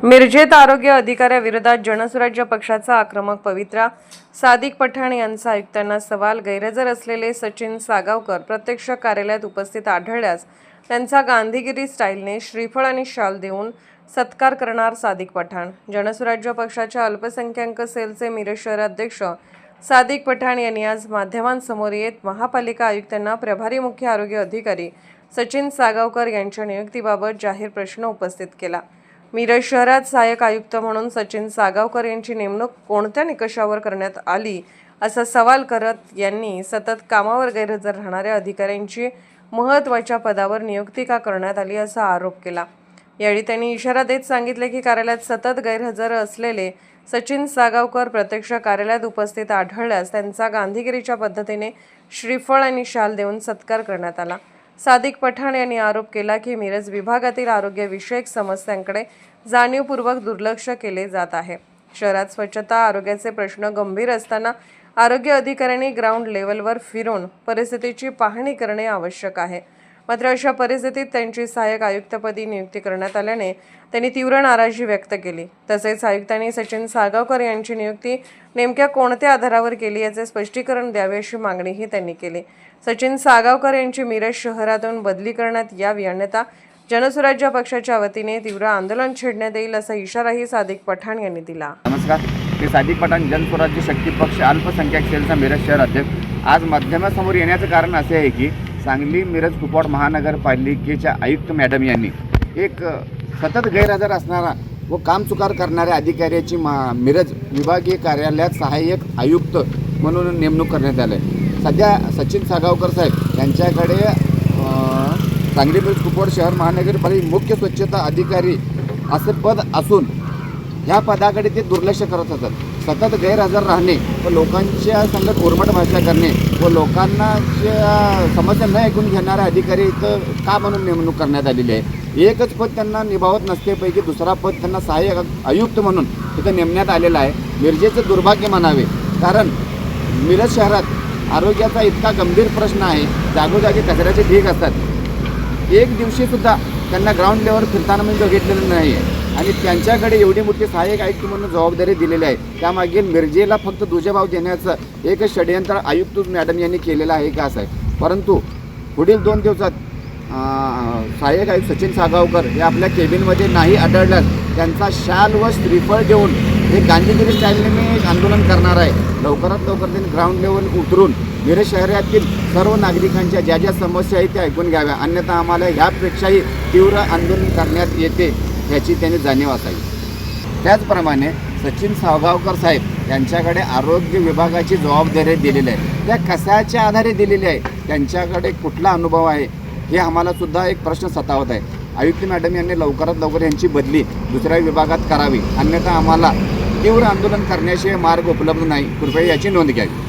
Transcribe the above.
मिरजेत आरोग्य अधिकाऱ्याविरोधात जनसुराज्य पक्षाचा आक्रमक पवित्रा. सादिक पठाण यांचा आयुक्तांना सवाल. गैरहजर असलेले सचिन सागावकर प्रत्यक्ष कार्यालयात उपस्थित आढळल्यास त्यांचा गांधीगिरी स्टाईलने श्रीफळ आणि शाल देऊन सत्कार करणार सादिक पठाण. जनसुराज्य पक्षाच्या अल्पसंख्याक सेलचे मिरज शहर अध्यक्ष सादिक पठाण यांनी आज माध्यमांसमोर येत महापालिका आयुक्तांना प्रभारी मुख्य आरोग्य अधिकारी सचिन सागावकर यांच्या नियुक्तीबाबत जाहीर प्रश्न उपस्थित केला. मिरज शहरात सहाय्यक आयुक्त म्हणून सचिन सागावकर यांची नेमणूक कोणत्या निकषावर करण्यात आली असा सवाल करत यांनी सतत कामावर गैरहजर राहणाऱ्या अधिकाऱ्यांची महत्त्वाच्या पदावर नियुक्ती का करण्यात आली असा आरोप केला. यावेळी त्यांनी इशारा देत सांगितले की कार्यालयात सतत गैरहजर असलेले सचिन सागावकर प्रत्यक्ष कार्यालयात उपस्थित आढळल्यास त्यांचा गांधीगिरीच्या पद्धतीने श्रीफळ आणि शाल देऊन सत्कार करण्यात आला. सादिक पठाण यांनी आरोप केला की मिरज विभागातील आरोग्यविषयक समस्यांकडे जाणीवपूर्वक दुर्लक्ष केले जात आहे. शहरात स्वच्छता आरोग्याचे प्रश्न गंभीर असताना आरोग्य अधिकाऱ्यांनी ग्राउंड लेवलवर फिरून परिस्थितीची पाहणी करणे आवश्यक आहे. मात्र अशा परिस्थितीत त्यांची सहाय्यक आयुक्तपदी नियुक्ती करण्यात आल्याने त्यांनी तीव्र नाराजी व्यक्त केली. तसेच आयुक्तांनी सचिन सागावकर यांची नियुक्ती नेमक्या कोणत्या आधारावर केली याचे स्पष्टीकरण द्यावे अशी मागणीही त्यांनी केली. सचिन सागावकर यांची मिरज शहरातून बदली करण्यात यावी अन्यथा जनसुराज्य पक्षाच्या वतीने तीव्र आंदोलन छेडण्यात येईल असा इशाराही सादिक पठाण यांनी दिला. नमस्कार, मी सादिक पठाण, जनसुराज्य शक्ती पक्ष अल्पसंख्याक सेलचा मिरज शहर अध्यक्ष. आज माध्यमासमोर येण्याचं कारण असे आहे की सांगली मिरज कुपवाड महानगरपालिकेच्या आयुक्त मॅडम यांनी एक सतत गैरहजर असणारा व कामचुकार करणाऱ्या अधिकाऱ्याची मिरज विभागीय कार्यालयात सहाय्यक आयुक्त म्हणून नेमणूक करण्यात आली आहे. सध्या सचिन सागावकर साहेब यांच्याकडे सांगली मिरज कुपवाड शहर महानगरपालिका मुख्य स्वच्छता अधिकारी असं पद असून ह्या पदाकडे ते दुर्लक्ष करत असतात. सतत गैरहजर राहणे व लोकांच्या संगत उर्मट भाषा करणे व लोकांना समस्या न ऐकून घेणारे अधिकारी इथं का म्हणून नेमणूक करण्यात आलेली आहे. एकच पद त्यांना निभावत नसतेपैकी दुसरा पद त्यांना सहाय्यक आयुक्त म्हणून इथं नेमण्यात आलेला आहे. मिरजेचं दुर्भाग्य म्हणावे, कारण मिरज शहरात आरोग्याचा इतका गंभीर प्रश्न आहे. जागोजागी कचऱ्याचे ढीग असतात. एक दिवशीसुद्धा त्यांना ग्राउंड लेवल फिरताना म्हणजे बघितलेलं नाही आहे आणि त्यांच्याकडे एवढी मोठी सहाय्यक आयुक्त म्हणून जबाबदारी दिलेली आहे. त्यामागील मिरजेला फक्त दुजाभाव देण्याचं एक षडयंत्र आयुक्त मॅडम यांनी केलेलं आहे का असं आहे. परंतु पुढील 2 दिवसात सहाय्यक आयुक्त सचिन सागावकर हे आपल्या केबिनमध्ये नाही आढळल्यास त्यांचा शाल व श्रीफळ देऊन एक गांधीगिरी स्टाईलने मी एक आंदोलन करणार आहे. लवकरात लवकर त्यांनी ग्राउंड लेवल उतरून मिरज शहरातील सर्व नागरिकांच्या ज्या ज्या समस्या आहेत त्या ऐकून घ्याव्या, अन्यथा आम्हाला ह्यापेक्षाही तीव्र आंदोलन करण्यात येते ह्याची त्यांनी जाणीव असावी. त्याचप्रमाणे सचिन सागावकर साहेब यांच्याकडे आरोग्य विभागाची जबाबदारी दिलेली आहे. त्या कशाच्या आधारे दिलेली आहे, त्यांच्याकडे कुठला अनुभव आहे हे आम्हाला सुद्धा एक प्रश्न सतावत आहे. आयुक्त मॅडम यांनी लवकरात लवकर यांची बदली दुसऱ्या विभागात करावी, अन्यथा आम्हाला तीव्र आंदोलन करण्याशिवाय मार्ग उपलब्ध नाही. कृपया याची नोंद घ्यावी.